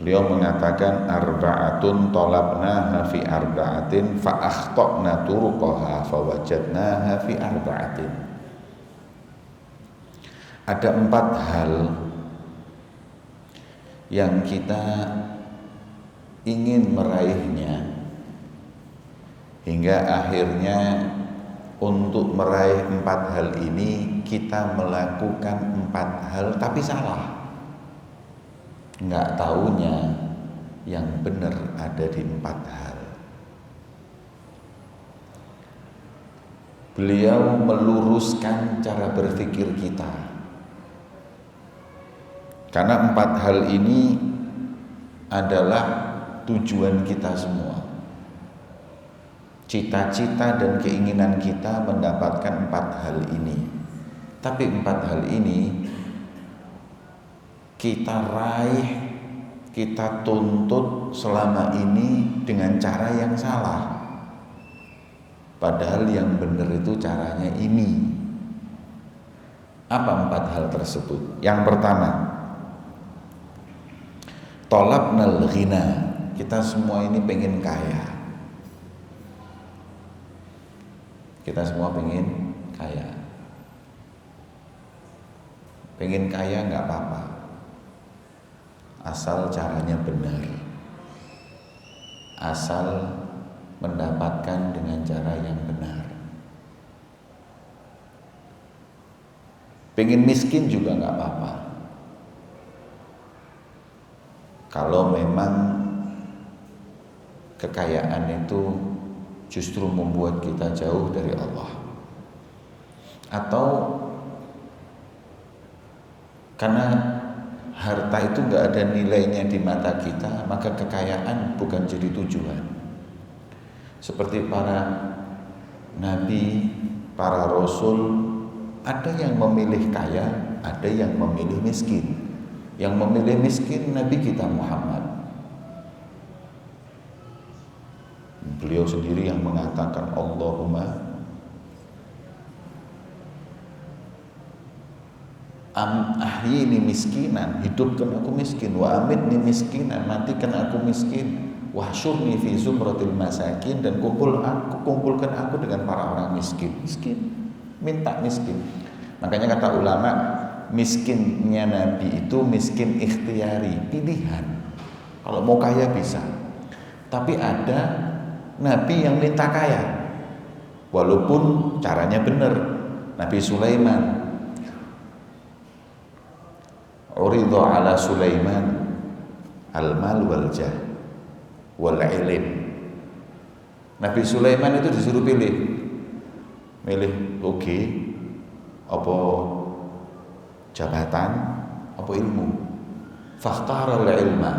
Beliau mengatakan arba'atun talabnaha fi arba'atin fa akhtana turqaha fa wajadnaha fi arba'atin. Ada 4 hal yang kita ingin meraihnya, hingga akhirnya untuk meraih 4 hal ini kita melakukan 4 hal tapi salah. Nggak taunya yang benar ada di 4 hal. Beliau meluruskan cara berpikir kita, karena 4 hal ini adalah tujuan kita semua. Cita-cita dan keinginan kita mendapatkan 4 hal ini. Tapi 4 hal ini kita raih, kita tuntut selama ini dengan cara yang salah. Padahal yang benar itu caranya ini. Apa 4 hal tersebut? Yang pertama, tolabnal ghina. Kita semua ini pengen kaya. Kita semua pengen kaya. Pengen kaya nggak apa-apa, asal caranya benar, asal mendapatkan dengan cara yang benar. Pengen miskin juga nggak apa-apa, kalau memang kekayaan itu justru membuat kita jauh dari Allah, atau karena harta itu nggak ada nilainya di mata kita, maka kekayaan bukan jadi tujuan. Seperti para nabi, para rasul, ada yang memilih kaya, ada yang memilih miskin. Yang memilih miskin Nabi kita Muhammad. Beliau sendiri yang mengatakan Allahumma ahyini miskinan, hidupkan aku miskin, wa amitni miskinan, matikan aku miskin, wahsyurni fi zumratil masakin, dan kumpulkan aku dengan para orang miskin. Minta miskin. Makanya kata ulama, miskinnya Nabi itu miskin ikhtiari, pilihan. Kalau mau kaya bisa. Tapi ada Nabi yang minta kaya, walaupun caranya benar. Nabi Sulaiman, Uridho ala Sulaiman al-mal wal jah wal ilm. Nabi Sulaiman itu disuruh milih oke, apa jabatan, apa ilmu. Fakhtara al-ilma.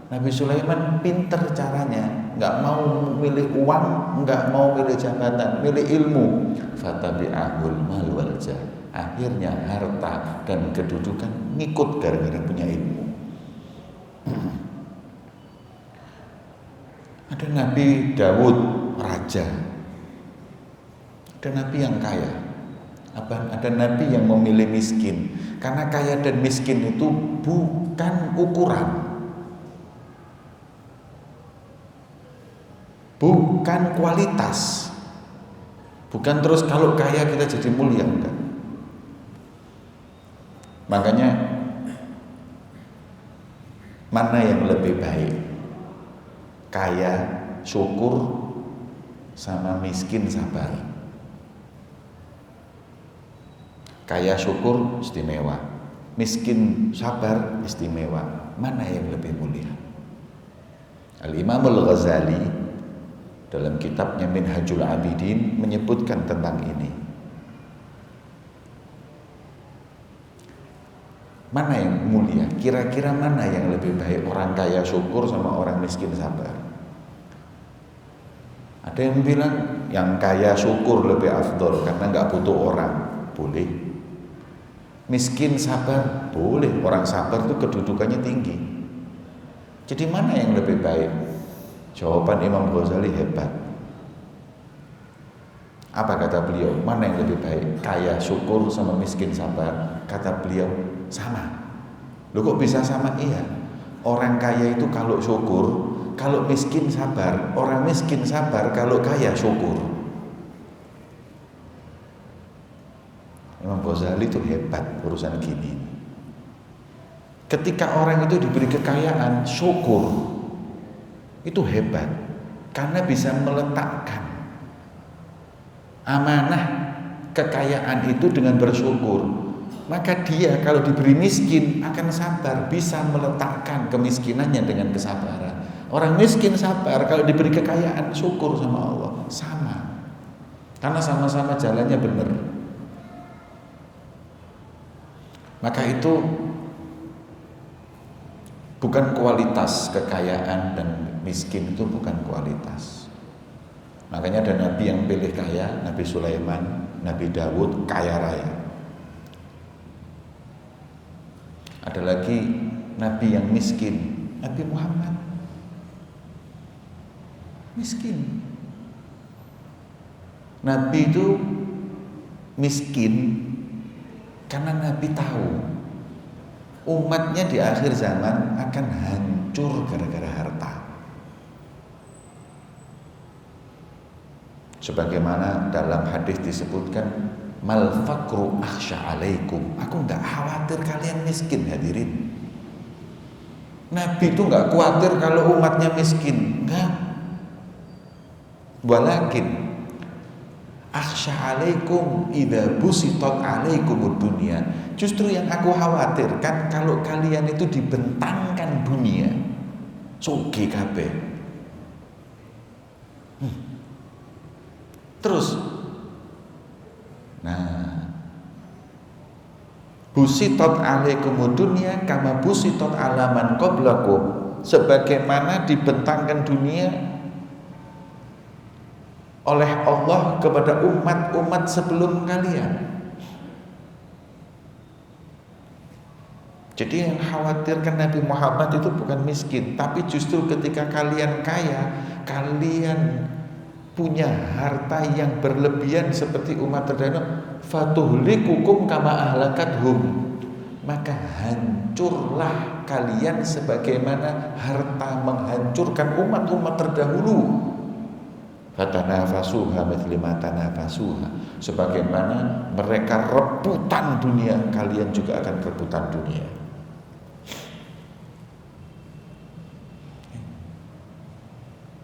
Nabi Sulaiman pinter caranya, nggak mau milih uang, nggak mau milih jabatan, milih ilmu. Fatabi'ahul mal wal jah. Akhirnya harta dan kedudukan ngikut gara-gara punya ilmu. Ada Nabi Dawud, raja. Ada Nabi yang kaya. Ada Nabi yang memilih miskin. Karena kaya dan miskin itu bukan ukuran, bukan kualitas. Bukan terus kalau kaya kita jadi mulia, enggak. Makanya mana yang lebih baik? Kaya syukur sama miskin sabar. Kaya syukur istimewa, miskin sabar istimewa. Mana yang lebih mulia? Al-Imam Al-Ghazali dalam kitabnya Minhajul Abidin menyebutkan tentang ini. Mana yang mulia? Kira-kira mana yang lebih baik? Orang kaya syukur sama orang miskin sabar? Ada yang bilang yang kaya syukur lebih afdol karena nggak butuh orang. Boleh. Miskin sabar? Boleh. Orang sabar itu kedudukannya tinggi. Jadi mana yang lebih baik? Jawaban Imam Ghazali hebat. Apa kata beliau? Mana yang lebih baik? Kaya syukur sama miskin sabar? Kata beliau, sama. Loh kok bisa sama? Iya. Orang kaya itu kalau syukur, kalau miskin sabar. Orang miskin sabar, kalau kaya syukur. Imam Ghazali itu hebat urusan gini. Ketika orang itu diberi kekayaan, syukur, itu hebat. Karena bisa meletakkan amanah kekayaan itu dengan bersyukur. Maka dia kalau diberi miskin akan sabar, bisa meletakkan kemiskinannya dengan kesabaran. Orang miskin sabar, kalau diberi kekayaan syukur sama Allah. Sama. Karena sama-sama jalannya benar. Maka itu bukan kualitas kekayaan dan miskin, itu bukan kualitas. Makanya ada nabi yang pilih kaya, Nabi Sulaiman, Nabi Dawud kaya raya. Ada lagi nabi yang miskin, Nabi Muhammad miskin. Nabi itu miskin karena Nabi tahu umatnya di akhir zaman akan hancur gara-gara harta. Sebagaimana dalam hadis disebutkan, mal fakru akhsha alaikum. Aku enggak khawatir kalian miskin, hadirin. Nabi itu enggak khawatir kalau umatnya miskin, enggak. Walakin akhsha alaikum idza busitat alaikumud dunya. Justru yang aku khawatirkan kalau kalian itu dibentangkan dunia, sugih kabeh. Terus, nah, busitot alaikumud dunya kama busitot alaman qablakum, sebagaimana dibentangkan dunia oleh Allah kepada umat-umat sebelum kalian. Jadi yang khawatirkan Nabi Muhammad itu bukan miskin, tapi justru ketika kalian kaya, kalian punya harta yang berlebihan seperti umat terdahulu, fatuhlikukum kama ahlakathum, maka hancurlah kalian sebagaimana harta menghancurkan umat-umat terdahulu. Fatanafasuha mithli ma tanafasuha, sebagaimana mereka rebutan dunia, kalian juga akan rebutan dunia.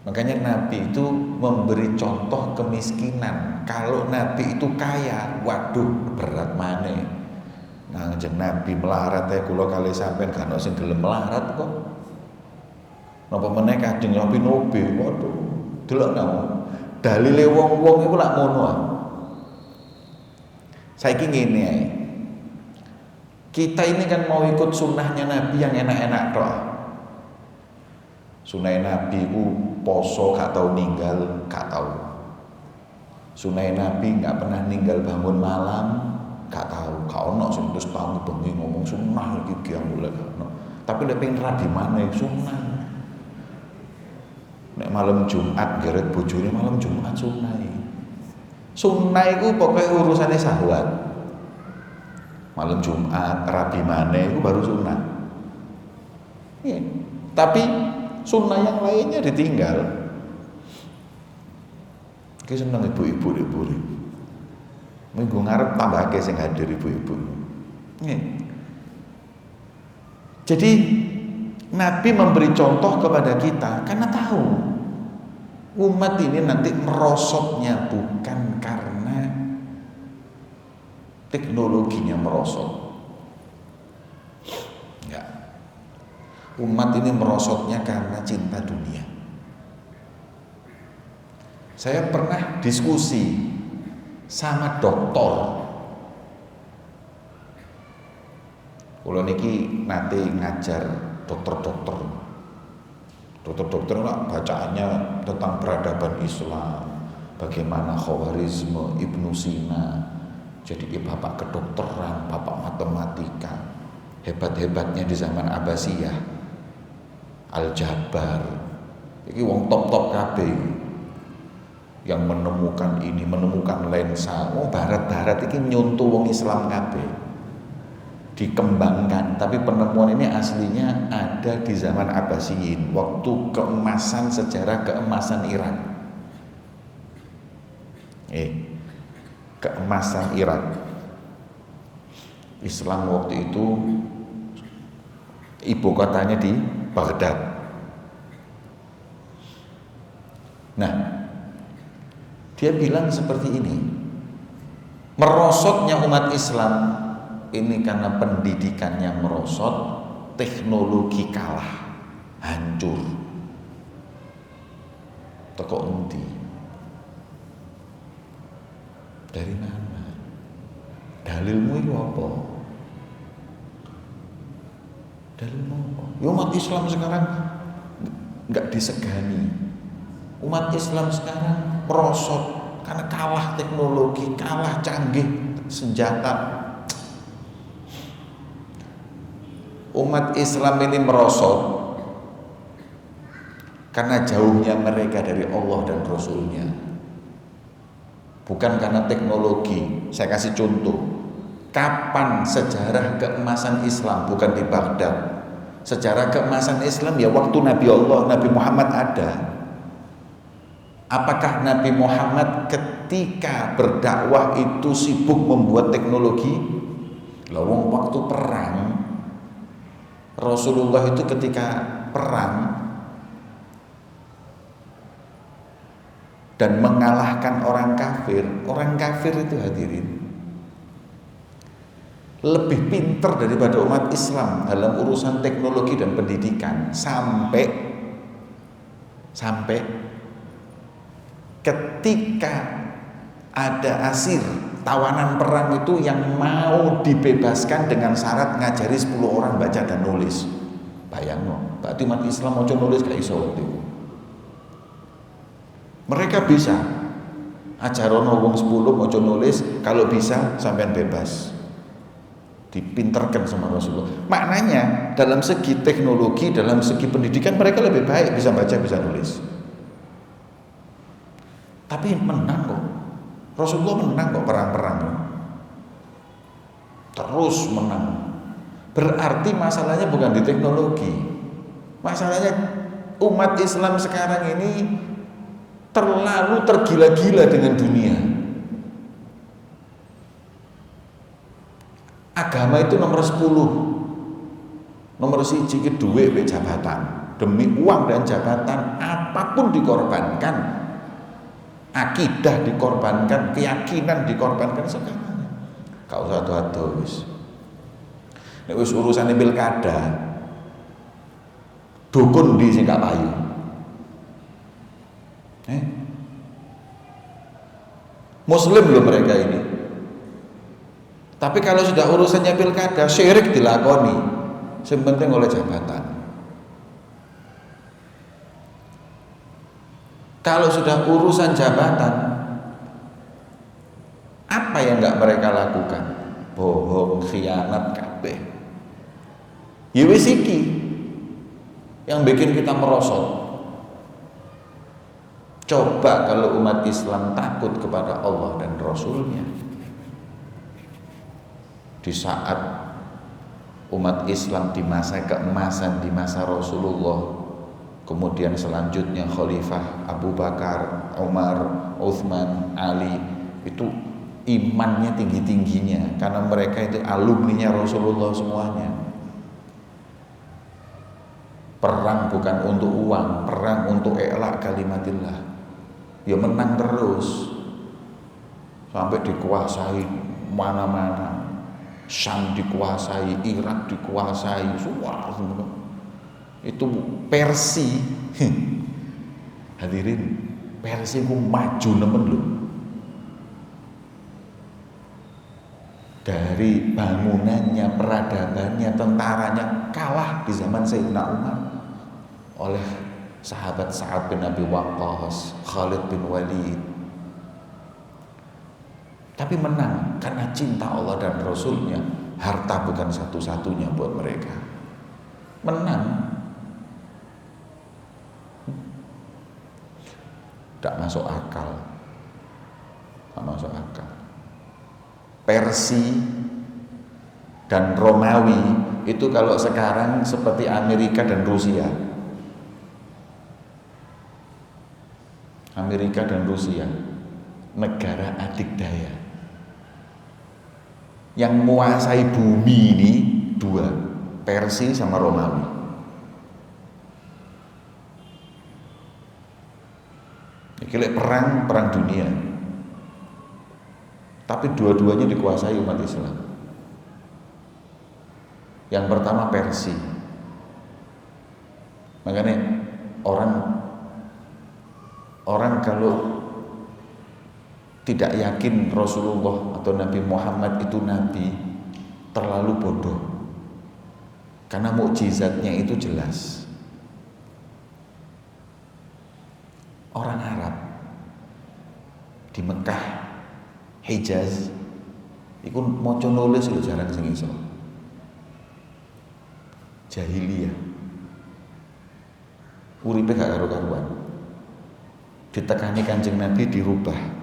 Makanya Nabi itu memberi contoh kemiskinan. Kalau Nabi itu kaya, waduh berat mana. Nah, Nabi melarat ya, kula kali sampean gak ono sing gelem melarat kok. Napa meneh Kanjeng Nabi nobe, waduh. Delok nang dalile wong-wong iku lak ngono ah. Saiki ngene ae. Kita ini kan mau ikut sunnahnya Nabi yang enak-enak tok. Sunai Nabi ku poso gak tahu ninggal, gak tahu. Sunai Nabi gak pernah ninggal bangun malam, gak tahu. Gak ono sing terus tangi bengi ngomong sunnah iki yang mulai gak ono. Tapi nek pengen rabi maneh sunnah. Nek malam Jumat geret bojone malam Jumat sunnah. Sunnah iku pokoknya urusane syahwat. Malam Jumat rabi maneh iku baru sunnah. Iya. Tapi sunnah yang lainnya ditinggal. Ki seneng ibu-ibu libur. Minggu ngarep tambahke sing hadir ibu-ibu. Nggih. Jadi Nabi memberi contoh kepada kita karena tahu umat ini nanti merosotnya bukan karena teknologinya merosot. Umat ini merosotnya karena cinta dunia. Saya pernah diskusi sama dokter. Kula niki nate ngajar dokter-dokter. Dokter-dokter lah bacaannya tentang peradaban Islam, bagaimana Khawarizmi, Ibnu Sina. Jadi bapak kedokteran, bapak matematika, hebat-hebatnya di zaman Abbasiyah. Al-Jabar, ini wong top-top kabeh yang menemukan ini, menemukan lensa. Wong barat-barat ini nyontoh wong Islam kabeh. dikembangkan, tapi penemuan ini aslinya ada di zaman Abbasiyin, waktu keemasan sejarah keemasan Irak. Keemasan Irak. Islam waktu itu ibu kotanya di Baghdad. Nah, dia bilang seperti ini, merosotnya umat Islam ini karena pendidikan yang merosot, teknologi kalah, hancur. Teko endi? Dari mana? Dalilmu itu apa? Dalilmu apa? Ya umat Islam sekarang nggak disegani. Umat Islam sekarang merosot karena kalah teknologi, kalah canggih senjata. Umat Islam ini merosot karena jauhnya mereka dari Allah dan Rasulnya, bukan karena teknologi. Saya kasih contoh, kapan sejarah keemasan Islam? Bukan di Baghdad. Sejarah keemasan Islam ya waktu Nabi Allah, Nabi Muhammad ada. Apakah Nabi Muhammad ketika berdakwah itu sibuk membuat teknologi? Lawang waktu perang, Rasulullah itu ketika perang dan mengalahkan orang kafir itu hadirin lebih pintar daripada umat Islam dalam urusan teknologi dan pendidikan, sampai ketika ada asir tawanan perang itu yang mau dibebaskan dengan syarat ngajari 10 orang baca dan nulis. Bayangno, berarti umat Islam mau nulis gak iso waktu itu. Mereka bisa ajarono wong 10 mau nulis, kalau bisa sampean bebas. Dipinterkan sama Rasulullah. Maknanya dalam segi teknologi, dalam segi pendidikan mereka lebih baik, bisa baca, bisa nulis. Tapi menang kok. Rasulullah menang kok perang-perang. Terus menang. Berarti masalahnya bukan di teknologi. Masalahnya umat Islam sekarang ini terlalu tergila-gila dengan dunia. Agama itu nomor 10. Nomor 1 duit be jabatan. Demi uang dan jabatan apapun dikorbankan. Akidah dikorbankan, keyakinan dikorbankan segalanya. Kau satu-satu wis. Nek wis urusane pilkada, dukun di sing gak payu. Muslim loh mereka ini. Tapi kalau sudah urusannya pilkada, syirik dilakoni. Yang penting oleh jabatan. Kalau sudah urusan jabatan, apa yang nggak mereka lakukan? Bohong, khianat, kabeh. Ya wis iki yang bikin kita merosot. Coba kalau umat Islam takut kepada Allah dan Rasulnya, di saat umat Islam di masa keemasan, di masa Rasulullah, kemudian selanjutnya Khalifah Abu Bakar, Umar, Uthman, Ali, itu imannya tinggi-tingginya karena mereka itu alumninya Rasulullah semuanya. Perang bukan untuk uang, perang untuk i'la kalimatillah. Ya menang terus sampai dikuasai mana-mana. Syam dikuasai, Irak dikuasai, semua. Itu Persia. Hadirin, Persia ku maju nemen lho. Dari bangunannya, peradabannya, tentaranya kalah di zaman Sayyidina Umar oleh sahabat Sa'ad bin Abi Waqqas, Khalid bin Walid. Tapi menang karena cinta Allah dan Rasulnya. Harta bukan satu-satunya buat mereka. Menang. Tidak masuk akal. Tidak masuk akal. Persia Dan Romawi itu kalau sekarang seperti Amerika dan Rusia. Amerika dan Rusia, negara adikdaya. Yang menguasai bumi ini dua, Persia sama Romawi. Ini perang dunia. Tapi dua-duanya dikuasai umat Islam. Yang pertama Persia. Makanya orang kalau tidak yakin Rasulullah atau Nabi Muhammad itu nabi, terlalu bodoh. Karena mukjizatnya itu jelas. Orang Arab di Mekah, Hijaz, iku maca nulis lho jarang sing iso. Jahiliyah. Uripe gak karu-karuan. Ditekani Kanjeng Nabi dirubah.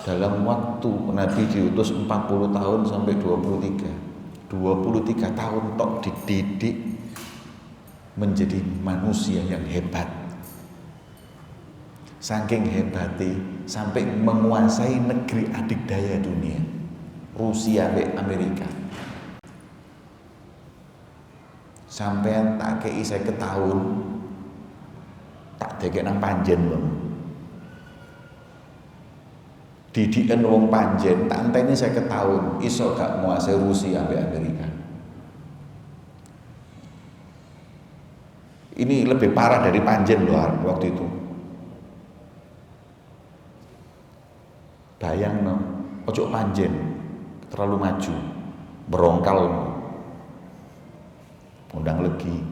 Dalam waktu Nabi diutus 40 tahun sampai 23 tahun tok dididik menjadi manusia yang hebat. Saking hebatnya sampai menguasai negeri adikdaya dunia, Rusia dan Amerika. Sampean tak kei 50 tahun, tak dekek nang panjen lho. Didikan wong panjen, tak enteni 50 tahun, iso gak menguasai Rusia dan Amerika. Ini lebih parah dari panjen loh waktu itu. Bayang no, ojo panjen terlalu maju, berongkal, undang legi.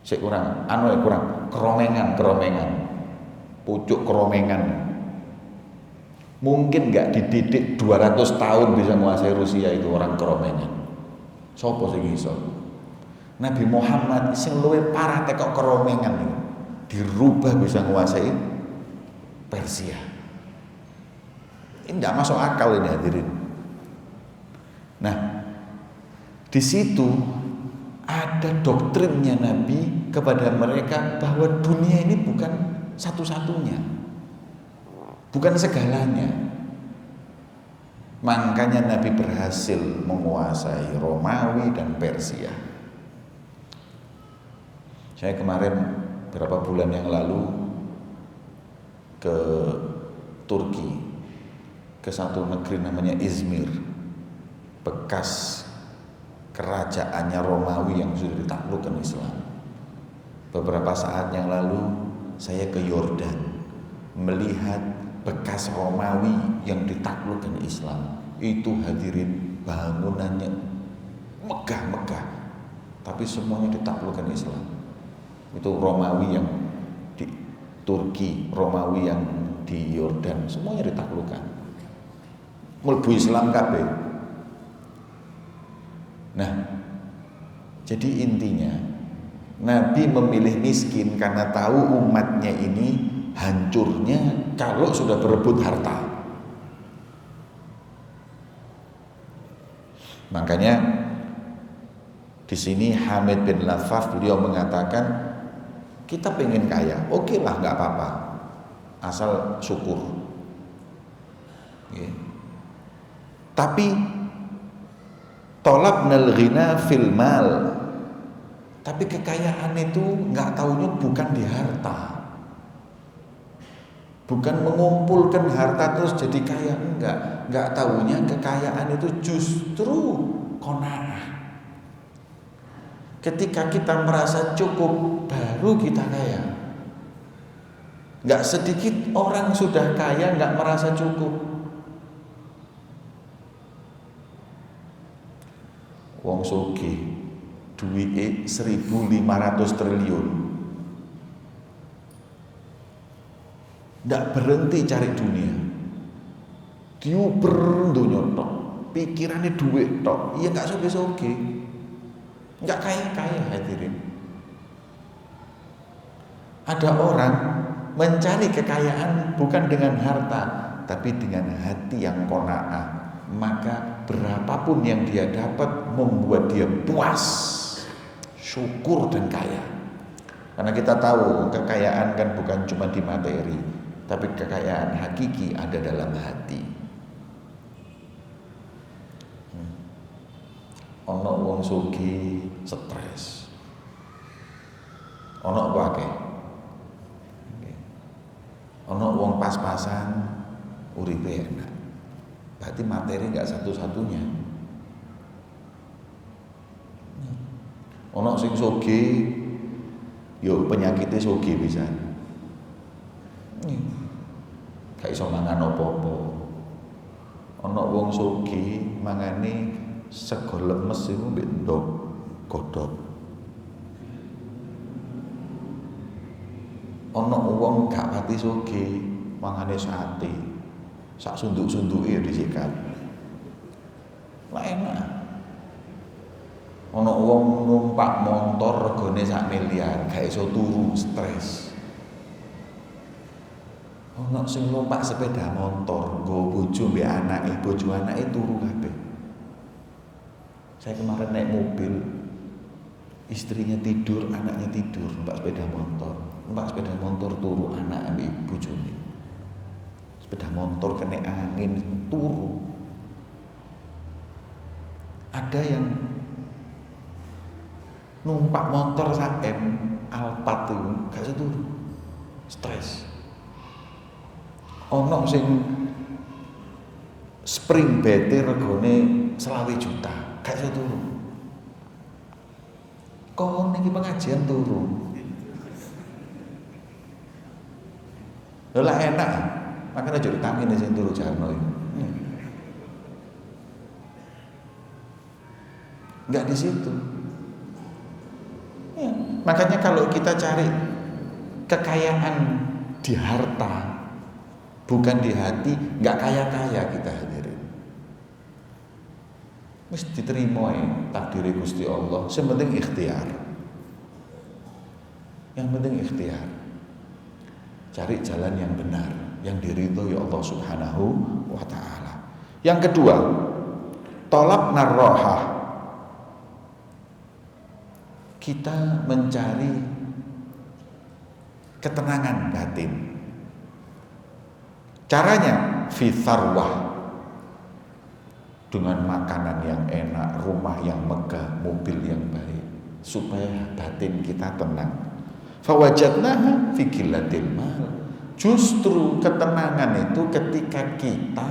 Sik kurang, kurang keromengan, pucuk keromengan. Mungkin nggak dididik 200 tahun bisa menguasai Rusia itu orang keromengan. Sopo sing iso? Nabi Muhammad sing luwih parah tekok keromengan itu. Dirubah bisa menguasai Persia. Ini tidak masuk akal ini hadirin. Nah, di situ ada doktrinnya Nabi kepada mereka bahwa dunia ini bukan satu-satunya, bukan segalanya. Makanya Nabi berhasil menguasai Romawi dan Persia. Saya kemarin beberapa bulan yang lalu ke Turki, ke satu negeri namanya Izmir, bekas kerajaannya Romawi yang sudah ditaklukkan Islam. Beberapa saat yang lalu saya ke Yordan, melihat bekas Romawi yang ditaklukkan Islam. Itu hadirin bangunannya megah-megah, tapi semuanya ditaklukkan Islam. Itu Romawi yang di Turki, Romawi yang di Yordan, semuanya ditaklukkan. Mlebu Islam kabeh. Nah, jadi intinya Nabi memilih miskin karena tahu umatnya ini hancurnya kalau sudah berebut harta. Makanya di sini Hamid bin Lafaf beliau mengatakan, kita pengen kaya, oke lah, nggak apa-apa, asal syukur. Okay. Tapi tolabnal ghina fil mal. Tapi kekayaan itu nggak taunya bukan di harta. Bukan mengumpulkan harta terus jadi kaya, enggak taunya kekayaan itu justru qanaah. Ketika kita merasa cukup, baru kita kaya. Enggak sedikit orang sudah kaya enggak merasa cukup. Wong sugih duwike 1.500 triliun. Ndak berhenti cari dunia. Diuber donya tok. Pikirannya duit tok. Iya enggak sugih-sugih. Enggak kaya-kaya hadirin. Ada orang mencari kekayaan bukan dengan harta, tapi dengan hati yang qanaah, maka berapapun yang dia dapat membuat dia puas, syukur dan kaya. Karena kita tahu kekayaan kan bukan cuma di materi, tapi kekayaan hakiki ada dalam hati. Ono wong sugih stres, ono apa akeh? Ono wong pas-pasan uripe enak. Berarti materi enggak satu-satunya. Ono sing sugih yo penyakitnya sugih pisan. Gak iso mangan apa-apa. Ono wong sugih mangane sego lemes iku mbek ndok godhog. Ono wong gak pati sugih mangane sate. Sak sunduk-sunduke ya disikat. Lah enak. Ono wong numpak motor regane 1 miliar, gak iso turu, stres. Ono sing numpak sepeda motor, nggo bojo mbek anake, bojo anake turu kabeh. Saya kemarin naik mobil, istrinya tidur, anaknya tidur, numpak sepeda motor turu, anak ambek bojone. Sepeda motor kena angin turu. Ada yang numpak motor saem Alphard itu gak bisa turu, stres. Ono sing spring bete regane 20 juta, gak bisa turu. Kon iki pengajian turu. Lha enak. Makanya jadi tamin sing turu jarno iki. Enggak di situ. Ya, makanya kalau kita cari kekayaan di harta, bukan di hati, enggak kaya-kaya kita hadirin. Mesti diterima takdir Gusti Allah. Yang penting ikhtiar. Yang penting ikhtiar. Cari jalan yang benar, yang diridhoi Allah Subhanahu wa taala. Yang kedua, tolak narrohah. Kita mencari ketenangan batin. Caranya fi tharwah, dengan makanan yang enak, rumah yang megah, mobil yang baik, supaya batin kita tenang. Fawajadnaha fi qillatil mal. Justru ketenangan itu ketika kita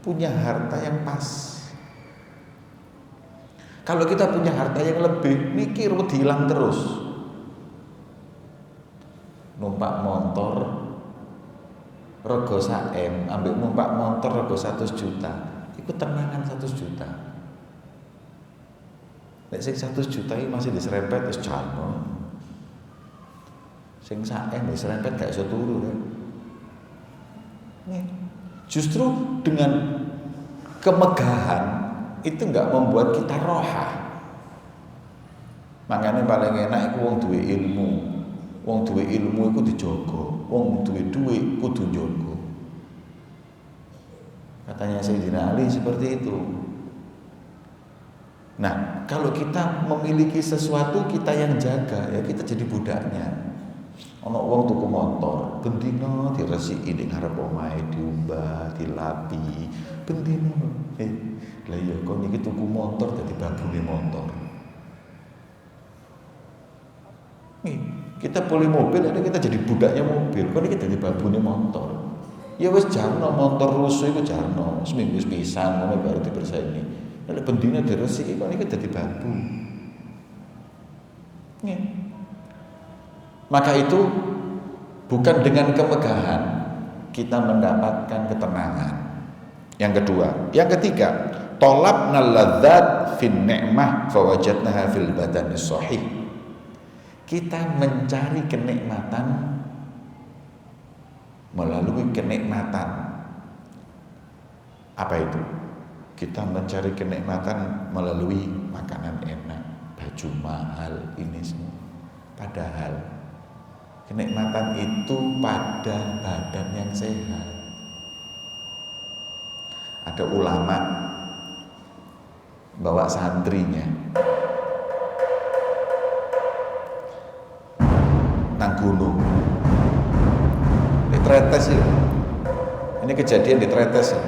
punya harta yang pas. Kalau kita punya harta yang lebih, mikir hilang terus. Numpak motor rego 1M, ambil numpak motor rego 100 juta. Itu tenangan 100 juta. Nek sing 100 juta ini masih diserempet wis jarno. Sing 1M diserempet gak iso turu kan. Justru dengan kemegahan itu enggak membuat kita roha. Makanya paling enak iku wong duwe ilmu. Wong duwe ilmu iku dijogo, wong duwe duit kudu njogo. Katanya Sayyidina Ali seperti itu. Nah, kalau kita memiliki sesuatu kita yang jaga, ya kita jadi budaknya. Ono wong tuku motor, bendina diresiki ning ngarep omahe, diumbah, dilapi, bendina. Lah iya kon iki tuku motor dadi babune motor. Kita boleh mobil, ada kita jadi budaknya mobil. Kon iki dadi babune motor. Ya wis jarno motor rusuh iku jarno, seminggu pisan ngono baru dibersihni. Nek bendina diresiki kon iki dadi babu. Maka itu bukan dengan kemegahan kita mendapatkan ketenangan. Yang kedua, yang ketiga, talabna ladzat fin ni'mah fawajadnaha fil badani sahih. Kita mencari kenikmatan melalui kenikmatan. Apa itu? Kita mencari kenikmatan melalui makanan enak, baju mahal, ini semua. Padahal kenikmatan itu pada badan yang sehat. Ada ulama bawa santrinya nang gunung. Di Tretes ya. Ini kejadian di Tretes ya.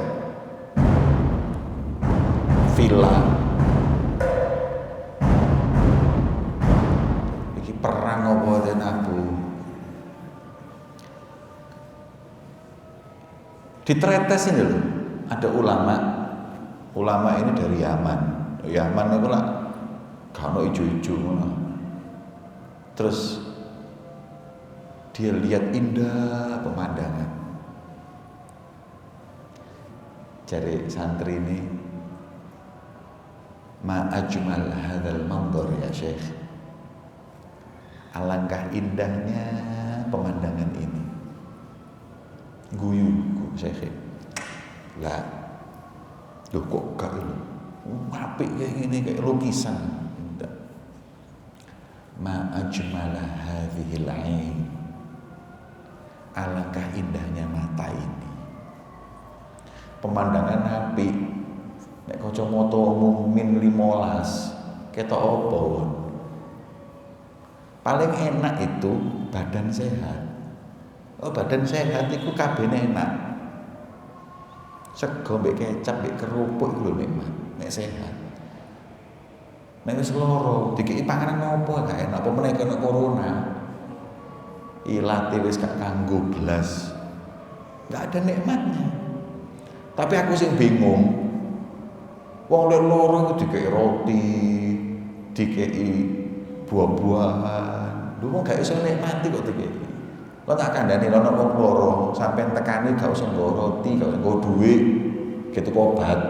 Villa. Iki perang apa ten Abu? Di Tretes ini loh, ada ulama. Ulama ini dari Yaman. Yaman itu lah kalau ijo-ijo ngono. Terus dia lihat indah pemandangan. Cari santri ini, ma ajmal hadzal manzar ya Syekh. Alangkah indahnya pemandangan ini. Guyu Syekh. Lah, loh kok gak ini? Apik kayak gini, kayak lukisan. Ma ajmal hadzal ain. Alangkah indahnya mata ini. Pemandangan apik. Nek kacamata min 15 ketok apa? Paling enak itu badan sehat. Oh, badan sehat itu kabeh enak. Sego mbek kecap mbek kerupuk iku lho nikmat, nek sehat. Nek wis lara, dikeki panganan apa gak enak, apa meneh kena corona. Ilate wis gak kanggo blas. Gak ada nikmatnya. Tapi aku sing bingung. Wong lek loro iku dikeki roti, dikeki buah-buahan. Lho wong gak iso nikmati kok dikeki. Kok tak kandhani ana wong loro, sampean tekani gak usah nggo roti, gak usah nggo dhuwit, gitu obat.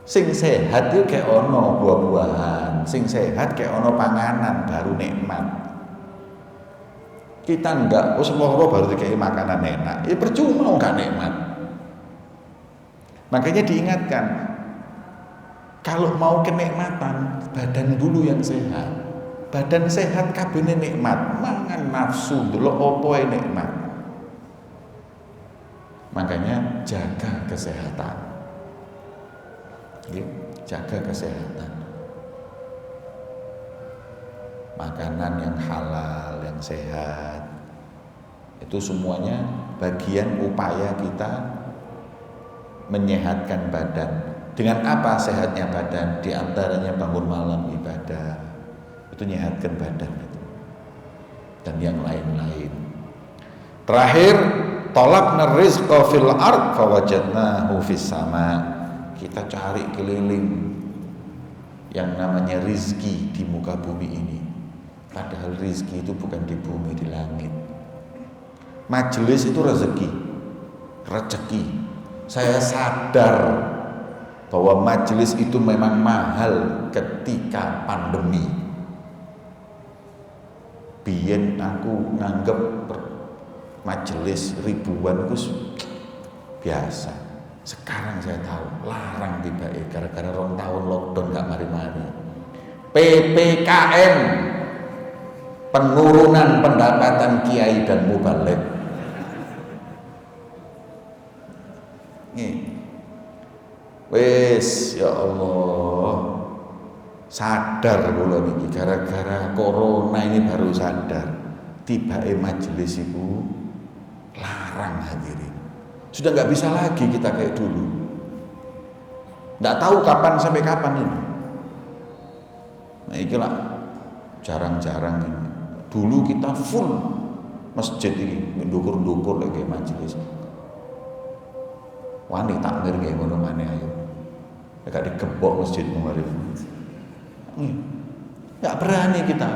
Sing sehat itu kayak ono buah-buahan, sing sehat kayak ono panganan baru nikmat. Kita enggak, semua baru dikasih makanan enak, ya percuma enggak nikmat. Makanya diingatkan, kalau mau kenikmatan, badan dulu yang sehat. Badan sehat kabine nikmat, mangan nafsu delok opo nikmat. Makanya jaga kesehatan. Jaga kesehatan. Makanan yang halal, yang sehat, itu semuanya bagian upaya kita menyehatkan badan. Dengan apa sehatnya badan? Di antaranya bangun malam ibadah, itu menyehatkan badan itu. Dan yang lain-lain. Terakhir, talabna rizqa fil ard fawajadnahu fis sama. Kita cari keliling yang namanya rizki di muka bumi ini. Padahal rizki itu bukan di bumi, di langit. Majelis itu rezeki. Saya sadar bahwa majelis itu memang mahal ketika pandemi. Biyen aku nganggep majelis ribuan itu biasa. Sekarang saya tahu larang tiba gara-gara 2 tahun lockdown gak mari-mari. PPKM, penurunan pendapatan kiai dan mubaligh. Wes ya Allah, sadar kula niki gara-gara corona ini baru sadar. Tibake majelis itu larang hadirin. Sudah nggak bisa lagi kita kayak dulu. Nggak tahu kapan sampai kapan ini. Nah inilah jarang-jarang ini. Dulu kita full masjid ini, mendukur-dukur lagi majelis. Wani takmir kayak ngono maneh ayo. Gak digebok masjid kemarin. Nggak berani kita.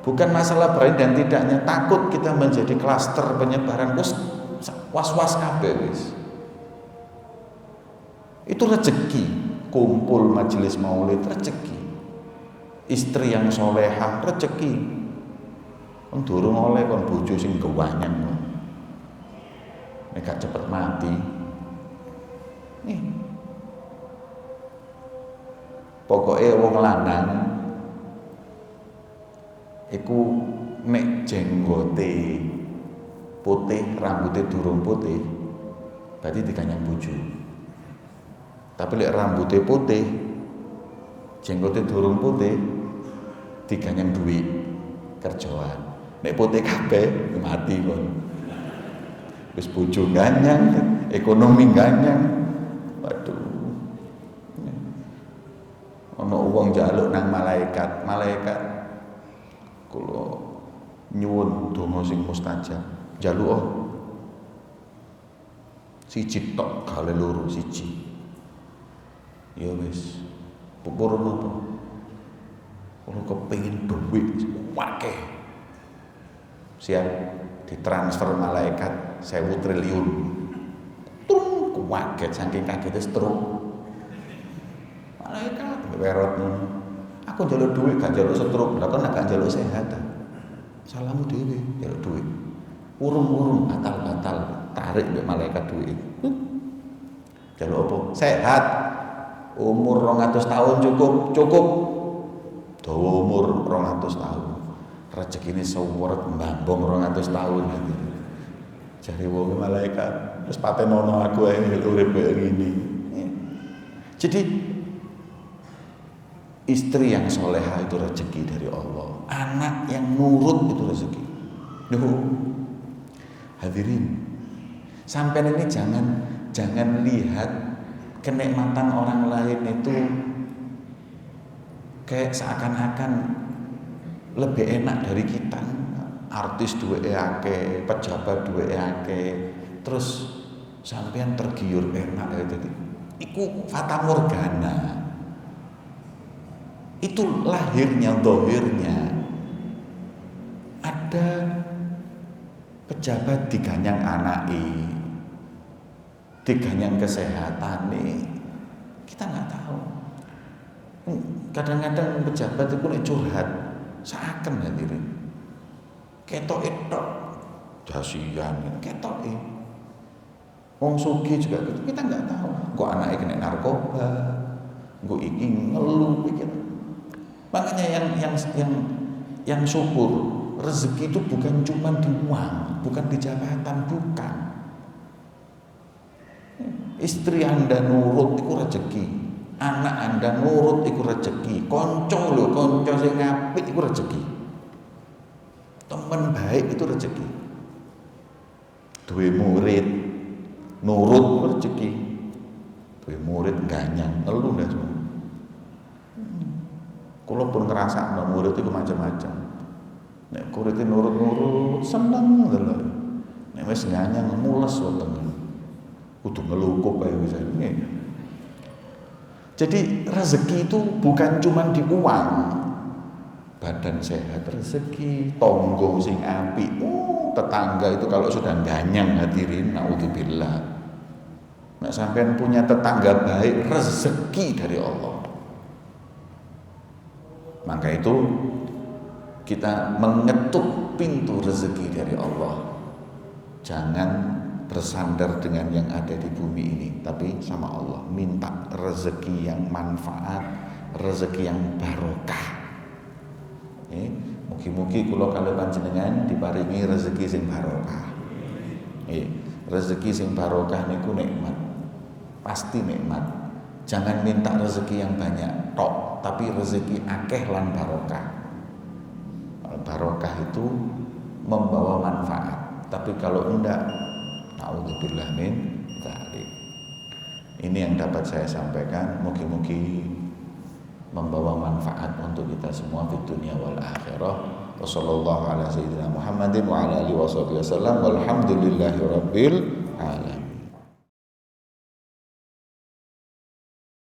Bukan masalah berani dan tidaknya, takut kita menjadi klaster penyebaran. Was-was kabeh wis. Itu rezeki, kumpul majelis maulid rezeki. Istri yang solehah rezeki. Durung oleh kon bojo sing gewanyan. Nek gak cepet mati. Pokoknya wong lanang iku nek jenggote putih, rambutnya durung putih, berarti diganyang bojo. Tapi lek rambutnya putih, jenggotnya durung putih, diganyang duit kerjaan. Nek putih kabeh mati kon. Wis bojo ganyang, ekonomi ganyang. Waduh. Ana wong njaluk nang malaikat, kula nyuwun donga sing mustajab. Njaluk siji tok kali loro siji. Ya wis, purun apa? Kula kepengin dhuwit akeh. Siap ditransfer malaikat 1000 triliun. Tung kaget saking kagete stroke. Malaikat werot ngono. Aku njaluk dhuwit gak njaluk stroke. Lah kok gak njaluk sehat ta? Salahmu dhewe njaluk dhuwit. Urung-urung batal-batal tarik mbek malaikat dhuwit. Njaluk apa? Sehat. Umur 200 tahun cukup. Dawa umur 200 tahun. Rezekine seweret mbambong 200 tahun. Jare wong malaikat, wis patenono aku ae urip kaya ngene. Jadi istri yang soleha itu rezeki dari Allah. Anak yang nurut itu rezeki. Hadirin, sampai ini jangan lihat kenikmatan orang lain itu kayak seakan-akan lebih enak dari kita. Artis duwe akeh, pejabat duwe akeh, terus sampean tergiur enak ya tadi. Iku fata morgana. Itu lahirnya, dohirnya. Ada pejabat diganyang anake, diganyang kesehatan nih, kita nggak tahu. Kadang-kadang pejabat itu nek curhat, seakan hadirin. Ketok itu, jasian, ketok wong sugih juga gitu, kita nggak tahu. Kok anaknya kena narkoba, kok iki ngeluh, pikir. Makanya yang syukur, rezeki itu bukan cuma di uang, bukan di jabatan, bukan. Istri Anda nurut itu rezeki, anak Anda nurut itu rezeki, konco sing apik itu rezeki, teman baik itu rezeki, duwe murid nurut rezeki, duwe murid ganyang ngeluh dah semua. Kula pun ngerasa murid itu macam-macam. Nek murid nurut seneng lho. Nek wis ganyang mules wetenge. Kudu ngelukup ae wis. Jadi rezeki itu bukan cuma di uang. Badan sehat rezeki, tonggo sing apik. Tetangga itu kalau sudah ganyang hadirin, naudzubillah. Nek sampean punya tetangga baik, rezeki dari Allah. Maka itu kita mengetuk pintu rezeki dari Allah. Jangan bersandar dengan yang ada di bumi ini, tapi sama Allah minta rezeki yang manfaat, rezeki yang barokah. Mugi-mugi kula kalih panjenengan diparingi rezeki sing barokah. Rezeki sing barokah niku nikmat. Pasti nikmat. Jangan minta rezeki yang banyak tok, tapi rezeki akeh lan barokah. Barokah itu membawa manfaat, tapi kalau enggak, naudzubillah min dzalik. Ini yang dapat saya sampaikan. Mugi-mugi membawa manfaat untuk kita semua di dunia wal akhirah. Wassallallahu ala sayyidina Muhammadin wa ala alihi wasallam. Walhamdulillahirabbil alamin.